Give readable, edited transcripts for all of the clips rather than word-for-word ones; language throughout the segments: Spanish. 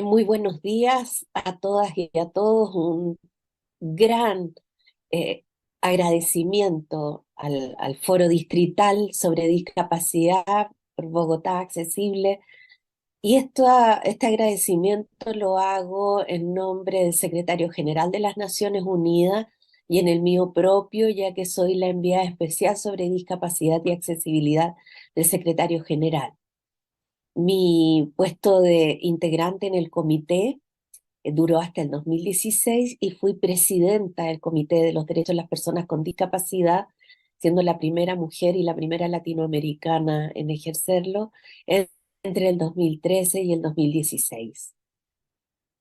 Muy buenos días a todas y a todos. Un gran eh, agradecimiento al Foro Distrital sobre Discapacidad por Bogotá Accesible. Y este agradecimiento lo hago en nombre del Secretario General de las Naciones Unidas y en el mío propio, ya que soy la enviada especial sobre discapacidad y accesibilidad del Secretario General. Mi puesto de integrante en el comité duró hasta el 2016 y fui presidenta del Comité de los Derechos de las Personas con Discapacidad, siendo la primera mujer y la primera latinoamericana en ejercerlo en- entre el 2013 y el 2016.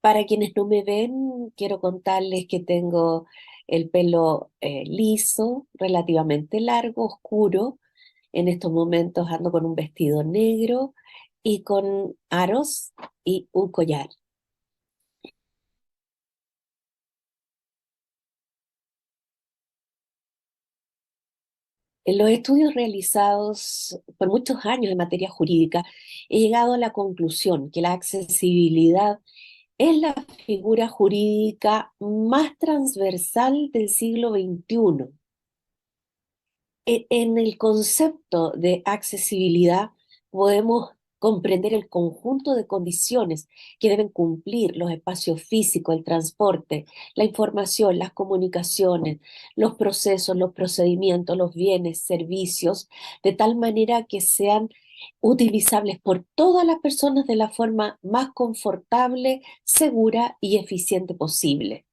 Para quienes no me ven, quiero contarles que tengo el pelo liso, relativamente largo, oscuro. En estos momentos ando con un vestido negro y con aros y un collar. En los estudios realizados por muchos años en materia jurídica, he llegado a la conclusión que la accesibilidad es la figura jurídica más transversal del siglo XXI. En el concepto de accesibilidad podemos comprender el conjunto de condiciones que deben cumplir los espacios físicos, el transporte, la información, las comunicaciones, los procesos, los procedimientos, los bienes, servicios, de tal manera que sean utilizables por todas las personas de la forma más confortable, segura y eficiente posible.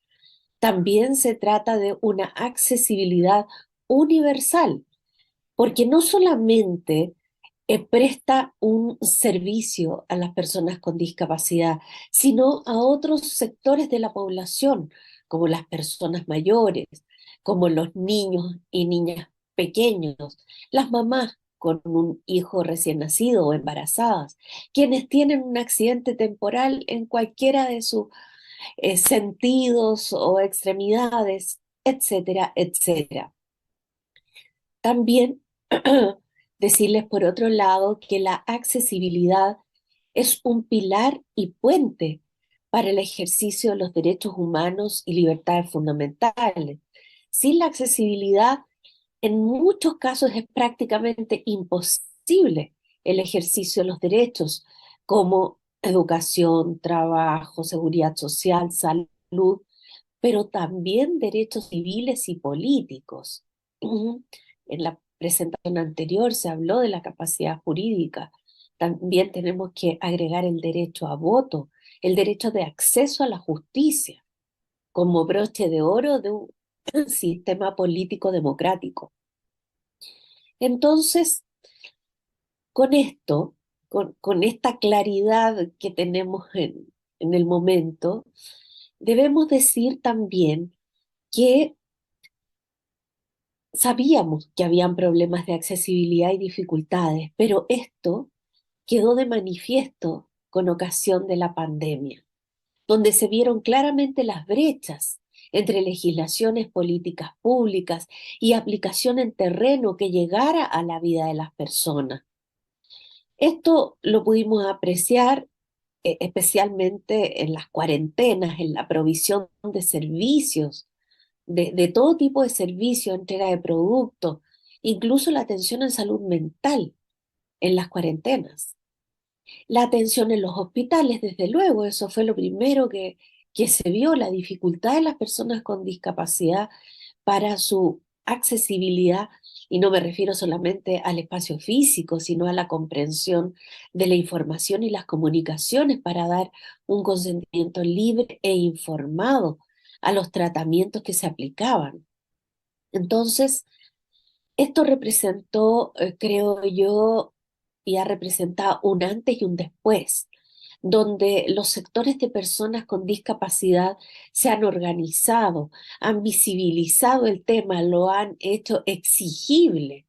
También se trata de una accesibilidad universal, porque no solamente presta un servicio a las personas con discapacidad, sino a otros sectores de la población, como las personas mayores, como los niños y niñas pequeños, las mamás con un hijo recién nacido o embarazadas, quienes tienen un accidente temporal en cualquiera de sus sentidos o extremidades, etcétera, etcétera. También decirles por otro lado que la accesibilidad es un pilar y puente para el ejercicio de los derechos humanos y libertades fundamentales. Sin la accesibilidad, en muchos casos es prácticamente imposible el ejercicio de los derechos como educación, trabajo, seguridad social, salud, pero también derechos civiles y políticos. En la presentación anterior se habló de la capacidad jurídica. También tenemos que agregar el derecho a voto, el derecho de acceso a la justicia, como broche de oro de un sistema político democrático. Entonces, con esto, con esta claridad que tenemos en el momento, debemos decir también que sabíamos que habían problemas de accesibilidad y dificultades, pero esto quedó de manifiesto con ocasión de la pandemia, donde se vieron claramente las brechas entre legislaciones, políticas públicas y aplicación en terreno que llegara a la vida de las personas. Esto lo pudimos apreciar especialmente en las cuarentenas, en la provisión de servicios de todo tipo de servicios, entrega de productos, incluso la atención en salud mental en las cuarentenas. La atención en los hospitales, desde luego, eso fue lo primero que se vio, la dificultad de las personas con discapacidad para su accesibilidad, y no me refiero solamente al espacio físico, sino a la comprensión de la información y las comunicaciones para dar un consentimiento libre e informado a los tratamientos que se aplicaban. Entonces, esto representó, creo yo, y ha representado un antes y un después, donde los sectores de personas con discapacidad se han organizado, han visibilizado el tema, lo han hecho exigible.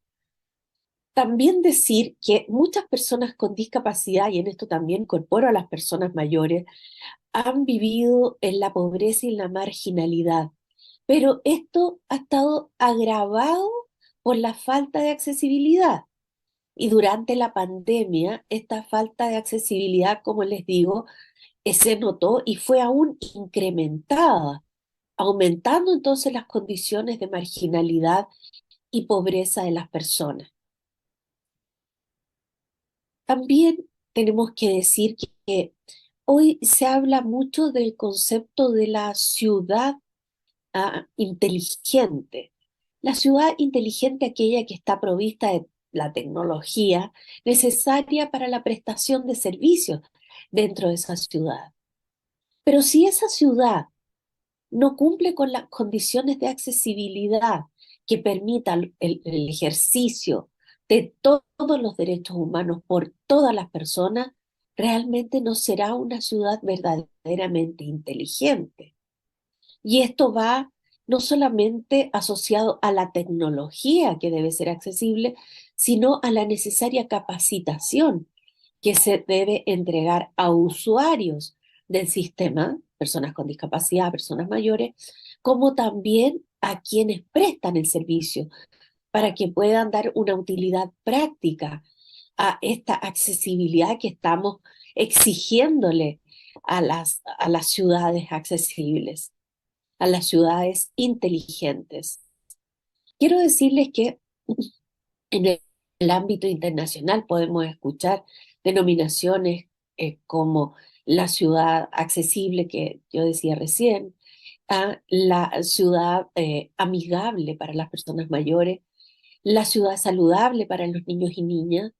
También decir que muchas personas con discapacidad, y en esto también incorporo a las personas mayores, han vivido en la pobreza y en la marginalidad, pero esto ha estado agravado por la falta de accesibilidad. Y durante la pandemia, esta falta de accesibilidad, como les digo, se notó y fue aún incrementada, aumentando entonces las condiciones de marginalidad y pobreza de las personas. También tenemos que decir que hoy se habla mucho del concepto de la ciudad inteligente. La ciudad inteligente, aquella que está provista de la tecnología necesaria para la prestación de servicios dentro de esa ciudad. Pero si esa ciudad no cumple con las condiciones de accesibilidad que permitan el ejercicio de todos los derechos humanos por todas las personas, realmente no será una ciudad verdaderamente inteligente. Y esto va no solamente asociado a la tecnología que debe ser accesible, sino a la necesaria capacitación que se debe entregar a usuarios del sistema, personas con discapacidad, personas mayores, como también a quienes prestan el servicio, para que puedan dar una utilidad práctica a esta accesibilidad que estamos exigiéndole a las ciudades accesibles, a las ciudades inteligentes. Quiero decirles que en el ámbito internacional podemos escuchar denominaciones como la ciudad accesible que yo decía recién, a la ciudad amigable para las personas mayores, la ciudad saludable para los niños y niñas,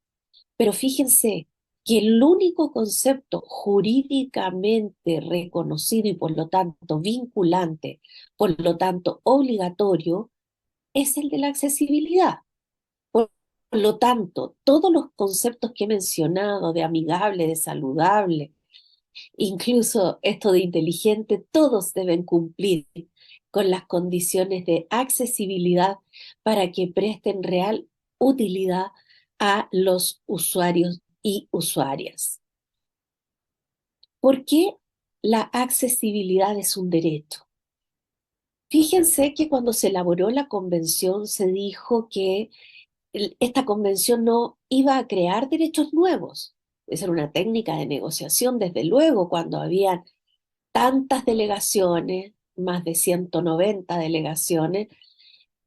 pero fíjense que el único concepto jurídicamente reconocido y por lo tanto vinculante, por lo tanto obligatorio, es el de la accesibilidad. Por lo tanto, todos los conceptos que he mencionado de amigable, de saludable, incluso esto de inteligente, todos deben cumplir con las condiciones de accesibilidad para que presten real utilidad a los usuarios y usuarias. ¿Por qué la accesibilidad es un derecho? Fíjense que cuando se elaboró la convención se dijo que esta convención no iba a crear derechos nuevos. Esa era una técnica de negociación, desde luego, cuando había tantas delegaciones, más de 190 delegaciones,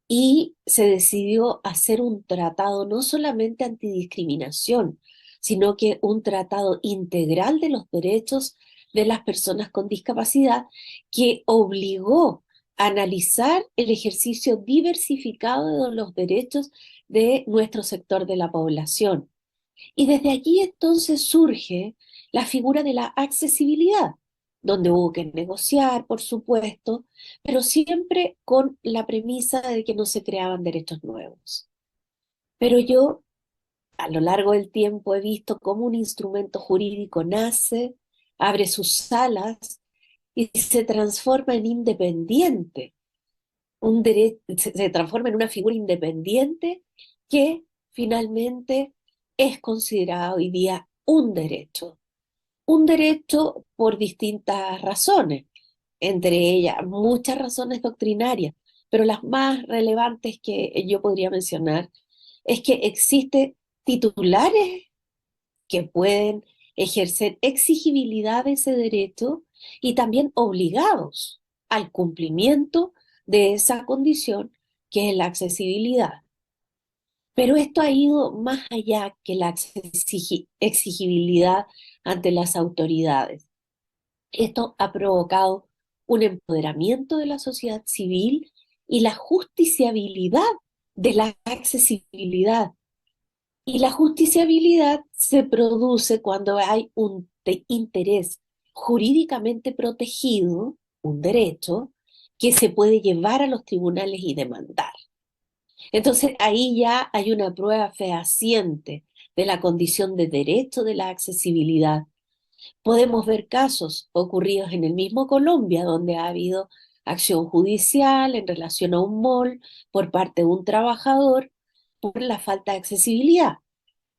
y se decidió hacer un tratado no solamente antidiscriminación, sino que un tratado integral de los derechos de las personas con discapacidad que obligó a analizar el ejercicio diversificado de los derechos de nuestro sector de la población. Y desde allí entonces surge la figura de la accesibilidad, donde hubo que negociar, por supuesto, pero siempre con la premisa de que no se creaban derechos nuevos. Pero yo, a lo largo del tiempo, he visto cómo un instrumento jurídico nace, abre sus alas y se transforma en independiente, se transforma en una figura independiente que finalmente es considerado hoy día un derecho. Un derecho por distintas razones, entre ellas muchas razones doctrinarias, pero las más relevantes que yo podría mencionar es que existen titulares que pueden ejercer exigibilidad de ese derecho y también obligados al cumplimiento de esa condición que es la accesibilidad. Pero esto ha ido más allá que la exigibilidad ante las autoridades. Esto ha provocado un empoderamiento de la sociedad civil y la justiciabilidad de la accesibilidad. Y la justiciabilidad se produce cuando hay un interés jurídicamente protegido, un derecho, que se puede llevar a los tribunales y demandar. Entonces ahí ya hay una prueba fehaciente de la condición de derecho de la accesibilidad. Podemos ver casos ocurridos en el mismo Colombia, donde ha habido acción judicial en relación a un mall por parte de un trabajador por la falta de accesibilidad.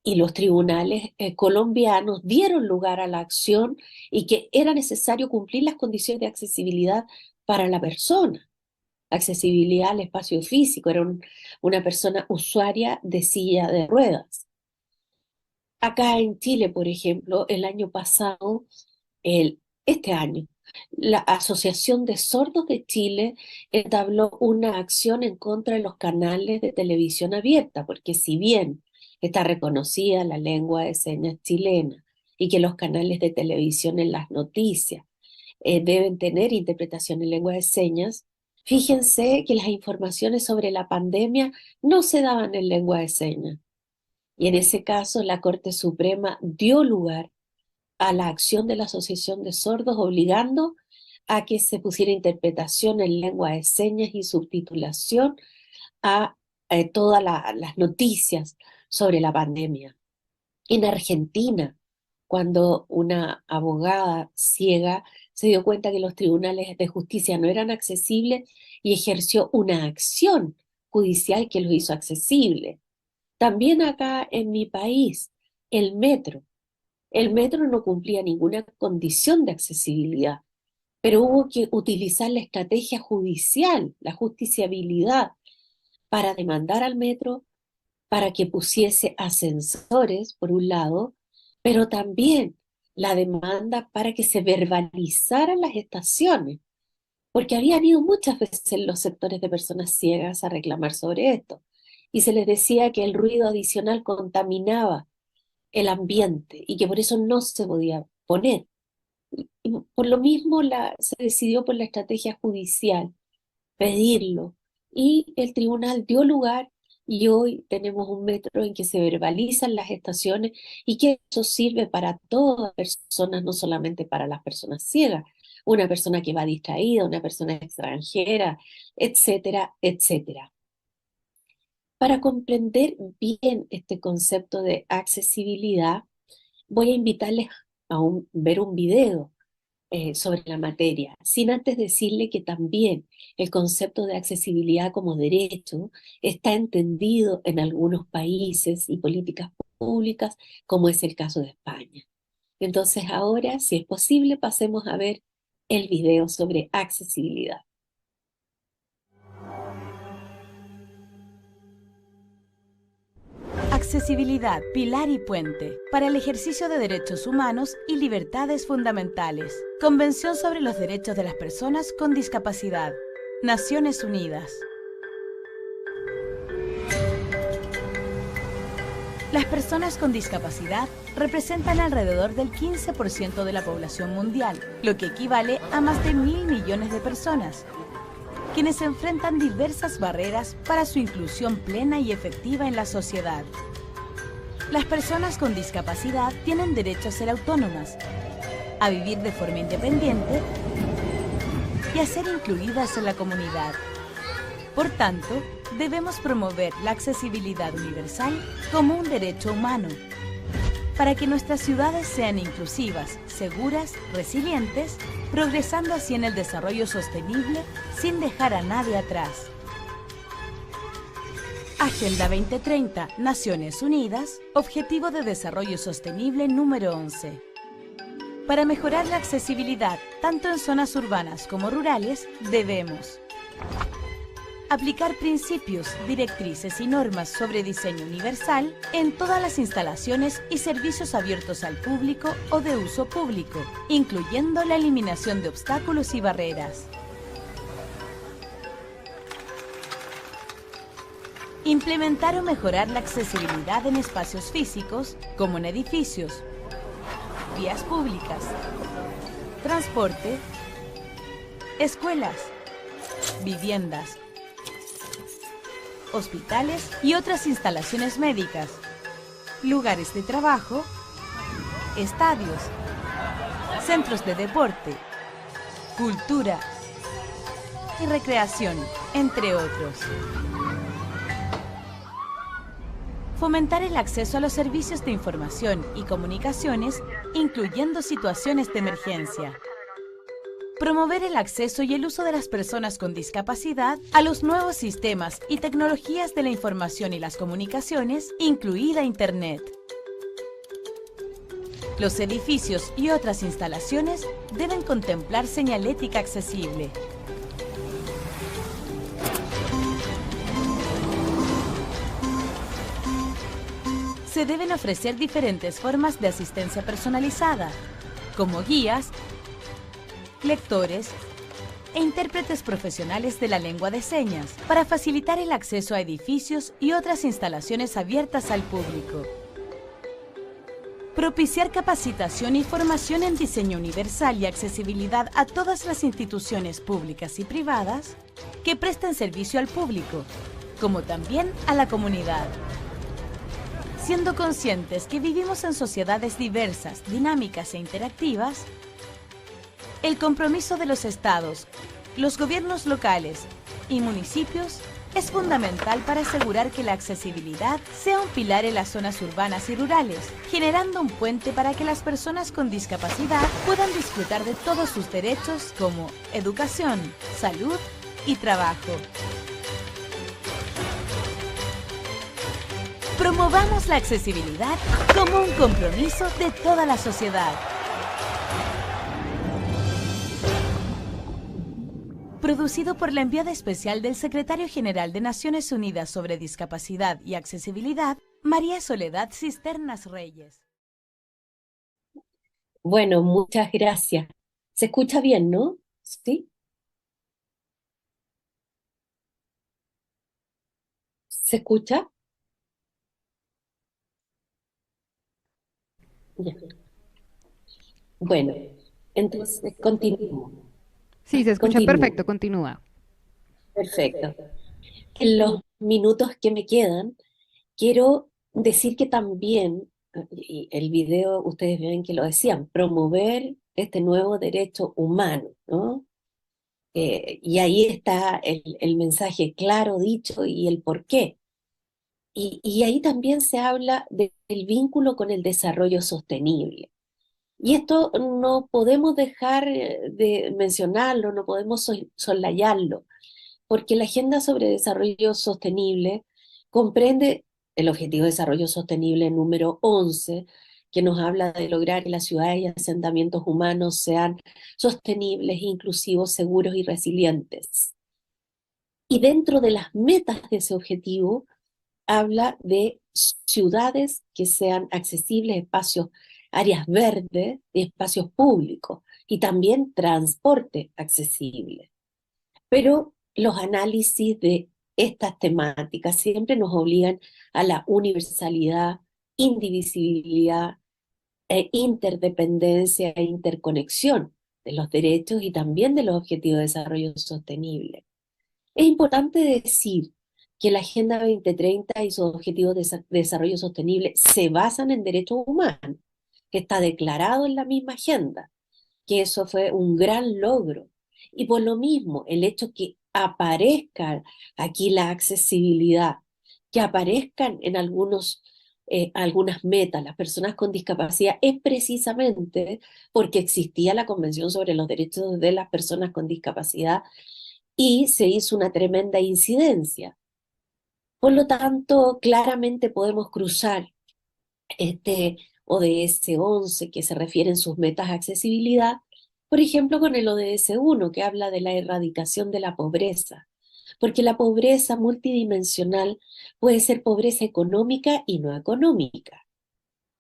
Y los tribunales colombianos dieron lugar a la acción y que era necesario cumplir las condiciones de accesibilidad para la persona. Accesibilidad al espacio físico, era una persona usuaria de silla de ruedas. Acá en Chile, por ejemplo, el año pasado, este año. La Asociación de Sordos de Chile entabló una acción en contra de los canales de televisión abierta, porque si bien está reconocida la lengua de señas chilena y que los canales de televisión en las noticias deben tener interpretación en lengua de señas, fíjense que las informaciones sobre la pandemia no se daban en lengua de señas. Y en ese caso, la Corte Suprema dio lugar a la acción de la Asociación de Sordos, obligando a que se pusiera interpretación en lengua de señas y subtitulación a todas las noticias sobre la pandemia. En Argentina, cuando una abogada ciega se dio cuenta que los tribunales de justicia no eran accesibles y ejerció una acción judicial que los hizo accesibles. También acá en mi país, el metro. El metro no cumplía ninguna condición de accesibilidad, pero hubo que utilizar la estrategia judicial, la justiciabilidad, para demandar al metro para que pusiese ascensores, por un lado, pero también la demanda para que se verbalizaran las estaciones, porque habían ido muchas veces los sectores de personas ciegas a reclamar sobre esto, y se les decía que el ruido adicional contaminaba el ambiente y que por eso no se podía poner. Y por lo mismo se decidió por la estrategia judicial pedirlo y el tribunal dio lugar y hoy tenemos un metro en que se verbalizan las estaciones y que eso sirve para todas las personas, no solamente para las personas ciegas, una persona que va distraída, una persona extranjera, etcétera, etcétera. Para comprender bien este concepto de accesibilidad, voy a invitarles a ver un video sobre la materia, sin antes decirle que también el concepto de accesibilidad como derecho está entendido en algunos países y políticas públicas, como es el caso de España. Entonces ahora, si es posible, pasemos a ver el video sobre accesibilidad. Accesibilidad, pilar y puente para el ejercicio de derechos humanos y libertades fundamentales. Convención sobre los Derechos de las Personas con Discapacidad. Naciones Unidas. Las personas con discapacidad representan alrededor del 15% de la población mundial, lo que equivale a más de 1.000 millones de personas, quienes enfrentan diversas barreras para su inclusión plena y efectiva en la sociedad. Las personas con discapacidad tienen derecho a ser autónomas, a vivir de forma independiente y a ser incluidas en la comunidad. Por tanto, debemos promover la accesibilidad universal como un derecho humano, para que nuestras ciudades sean inclusivas, seguras, resilientes, progresando así en el desarrollo sostenible sin dejar a nadie atrás. Agenda 2030, Naciones Unidas, Objetivo de Desarrollo Sostenible número 11. Para mejorar la accesibilidad, tanto en zonas urbanas como rurales, debemos aplicar principios, directrices y normas sobre diseño universal en todas las instalaciones y servicios abiertos al público o de uso público, incluyendo la eliminación de obstáculos y barreras. Implementar o mejorar la accesibilidad en espacios físicos, como en edificios, vías públicas, transporte, escuelas, viviendas, hospitales y otras instalaciones médicas, lugares de trabajo, estadios, centros de deporte, cultura y recreación, entre otros. Fomentar el acceso a los servicios de información y comunicaciones, incluyendo situaciones de emergencia. Promover el acceso y el uso de las personas con discapacidad a los nuevos sistemas y tecnologías de la información y las comunicaciones, incluida Internet. Los edificios y otras instalaciones deben contemplar señalética accesible. Se deben ofrecer diferentes formas de asistencia personalizada, como guías, lectores e intérpretes profesionales de la lengua de señas para facilitar el acceso a edificios y otras instalaciones abiertas al público. Propiciar capacitación y formación en diseño universal y accesibilidad a todas las instituciones públicas y privadas que presten servicio al público, como también a la comunidad. Siendo conscientes que vivimos en sociedades diversas, dinámicas e interactivas, el compromiso de los estados, los gobiernos locales y municipios es fundamental para asegurar que la accesibilidad sea un pilar en las zonas urbanas y rurales, generando un puente para que las personas con discapacidad puedan disfrutar de todos sus derechos como educación, salud y trabajo. Promovamos la accesibilidad como un compromiso de toda la sociedad. Producido por la enviada especial del Secretario General de Naciones Unidas sobre Discapacidad y Accesibilidad, María Soledad Cisternas Reyes. Bueno, muchas gracias. ¿Se escucha bien, no? ¿Sí? ¿Se escucha? Ya. Bueno, entonces continuamos. Sí, se escucha Continúo. perfecto, continúa. Perfecto. En los minutos que me quedan, quiero decir que también, y el video ustedes ven que lo decían, promover este nuevo derecho humano, ¿no? Y ahí está el mensaje claro dicho y el por qué. Y ahí también se habla del vínculo con el desarrollo sostenible. Y esto no podemos dejar de mencionarlo, no podemos soslayarlo, porque la Agenda sobre Desarrollo Sostenible comprende el Objetivo de Desarrollo Sostenible número 11, que nos habla de lograr que las ciudades y asentamientos humanos sean sostenibles, inclusivos, seguros y resilientes. Y dentro de las metas de ese objetivo, habla de ciudades que sean accesibles, espacios, áreas verdes y espacios públicos, y también transporte accesible. Pero los análisis de estas temáticas siempre nos obligan a la universalidad, indivisibilidad, interdependencia e interconexión de los derechos y también de los objetivos de desarrollo sostenible. Es importante decir que la Agenda 2030 y sus objetivos de desarrollo sostenible se basan en derechos humanos, que está declarado en la misma agenda, que eso fue un gran logro. Y por lo mismo, el hecho que aparezca aquí la accesibilidad, que aparezcan en algunas metas las personas con discapacidad, es precisamente porque existía la Convención sobre los Derechos de las Personas con Discapacidad y se hizo una tremenda incidencia. Por lo tanto, claramente podemos cruzar este ODS 11 que se refiere en sus metas a accesibilidad, por ejemplo, con el ODS 1 que habla de la erradicación de la pobreza, porque la pobreza multidimensional puede ser pobreza económica y no económica.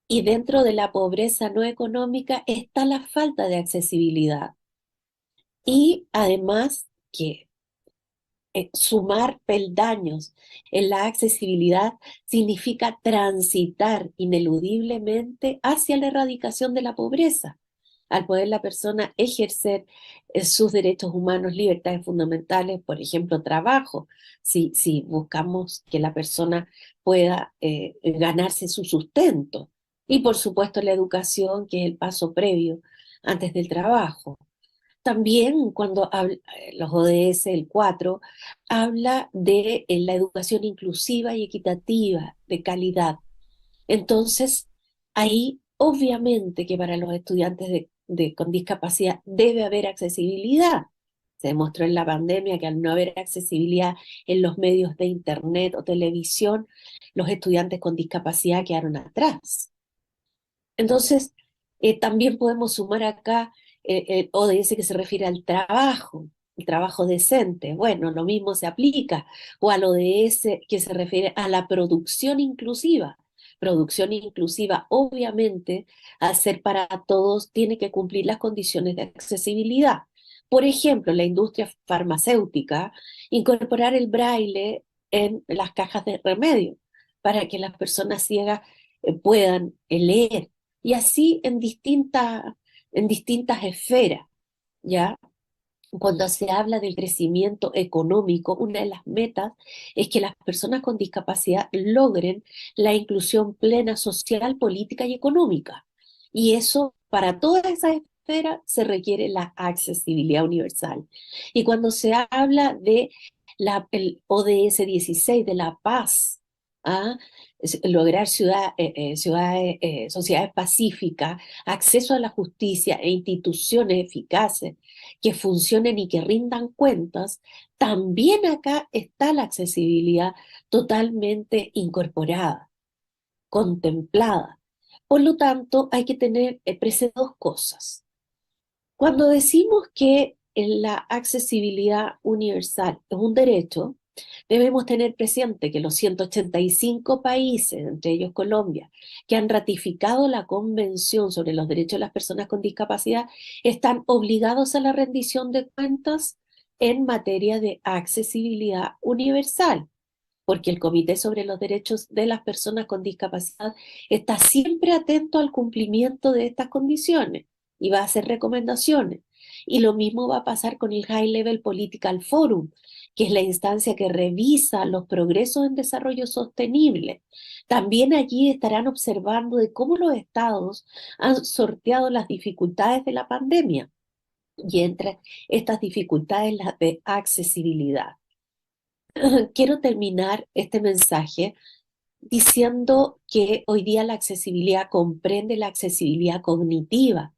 Y dentro de la pobreza no económica está la falta de accesibilidad. Y además que sumar peldaños en la accesibilidad significa transitar ineludiblemente hacia la erradicación de la pobreza, al poder la persona ejercer sus derechos humanos, libertades fundamentales, por ejemplo, trabajo, si buscamos que la persona pueda ganarse su sustento, y por supuesto la educación, que es el paso previo antes del trabajo. También cuando habla, los ODS, el 4, habla de la educación inclusiva y equitativa, de calidad. Entonces, ahí obviamente que para los estudiantes con discapacidad debe haber accesibilidad. Se demostró en la pandemia que al no haber accesibilidad en los medios de internet o televisión, los estudiantes con discapacidad quedaron atrás. Entonces, también podemos sumar acá el ODS que se refiere al trabajo, el trabajo decente. Bueno, lo mismo se aplica. O al ODS que se refiere a la producción inclusiva. Producción inclusiva, obviamente, al ser para todos, tiene que cumplir las condiciones de accesibilidad. Por ejemplo, la industria farmacéutica, incorporar el braille en las cajas de remedio para que las personas ciegas puedan leer. Y así en distintas esferas, ¿ya? Cuando se habla del crecimiento económico, una de las metas es que las personas con discapacidad logren la inclusión plena social, política y económica. Y eso, para todas esas esferas, se requiere la accesibilidad universal. Y cuando se habla de el ODS 16, de la paz, ¿ah? Lograr sociedades pacíficas, acceso a la justicia e instituciones eficaces que funcionen y que rindan cuentas, también acá está la accesibilidad totalmente incorporada, contemplada. Por lo tanto, hay que tener presente dos cosas. Cuando decimos que la accesibilidad universal es un derecho, debemos tener presente que los 185 países, entre ellos Colombia, que han ratificado la Convención sobre los Derechos de las Personas con Discapacidad, están obligados a la rendición de cuentas en materia de accesibilidad universal, porque el Comité sobre los Derechos de las Personas con Discapacidad está siempre atento al cumplimiento de estas condiciones y va a hacer recomendaciones. Y lo mismo va a pasar con el High Level Political Forum, que es la instancia que revisa los progresos en desarrollo sostenible. También allí estarán observando de cómo los estados han sorteado las dificultades de la pandemia, y entre estas dificultades las de accesibilidad. Quiero terminar este mensaje diciendo que hoy día la accesibilidad comprende la accesibilidad cognitiva,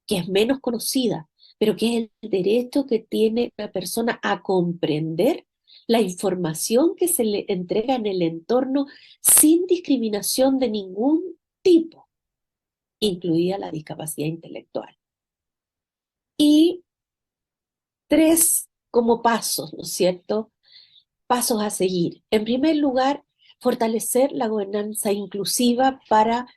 que es menos conocida, pero que es el derecho que tiene una persona a comprender la información que se le entrega en el entorno sin discriminación de ningún tipo, incluida la discapacidad intelectual. Y tres como pasos, ¿no es cierto? Pasos a seguir. En primer lugar, fortalecer la gobernanza inclusiva para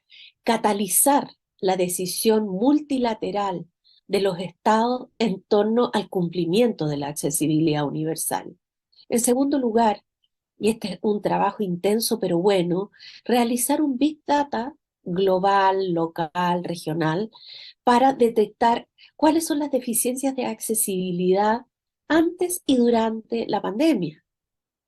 catalizar la decisión multilateral de los estados en torno al cumplimiento de la accesibilidad universal. En segundo lugar, y este es un trabajo intenso pero bueno, realizar un Big Data global, local, regional, para detectar cuáles son las deficiencias de accesibilidad antes y durante la pandemia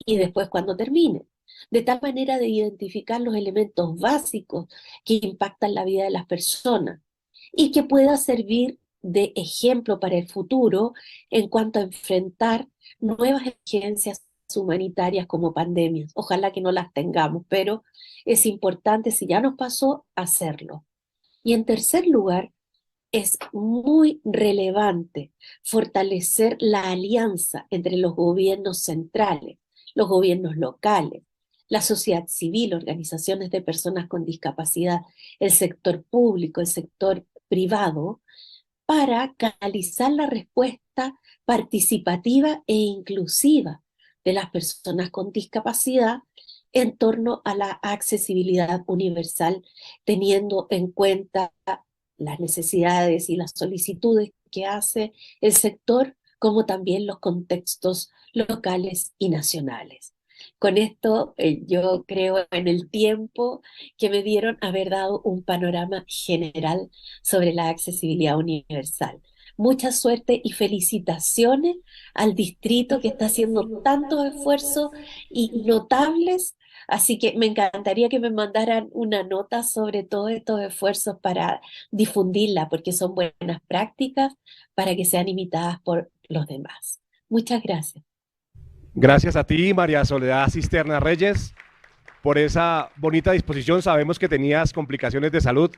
y después cuando termine, de tal manera de identificar los elementos básicos que impactan la vida de las personas y que pueda servir de ejemplo para el futuro en cuanto a enfrentar nuevas emergencias humanitarias como pandemias. Ojalá que no las tengamos, pero es importante, si ya nos pasó, hacerlo. Y en tercer lugar, es muy relevante fortalecer la alianza entre los gobiernos centrales, los gobiernos locales, la sociedad civil, organizaciones de personas con discapacidad, el sector público, el sector privado, para canalizar la respuesta participativa e inclusiva de las personas con discapacidad en torno a la accesibilidad universal, teniendo en cuenta las necesidades y las solicitudes que hace el sector, como también los contextos locales y nacionales. Con esto, yo creo en el tiempo que me dieron haber dado un panorama general sobre la accesibilidad universal. Mucha suerte y felicitaciones al distrito que está haciendo tantos esfuerzos y notables. Así que me encantaría que me mandaran una nota sobre todos estos esfuerzos para difundirla, porque son buenas prácticas para que sean imitadas por los demás. Muchas gracias. Gracias a ti, María Soledad Cisterna Reyes, por esa bonita disposición. Sabemos que tenías complicaciones de salud,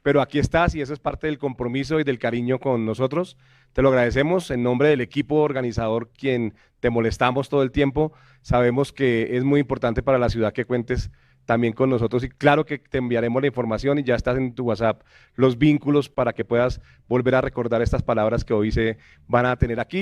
pero aquí estás y eso es parte del compromiso y del cariño con nosotros. Te lo agradecemos en nombre del equipo organizador, quien te molestamos todo el tiempo. Sabemos que es muy importante para la ciudad que cuentes también con nosotros y claro que te enviaremos la información y ya estás en tu WhatsApp los vínculos para que puedas volver a recordar estas palabras que hoy se van a tener aquí.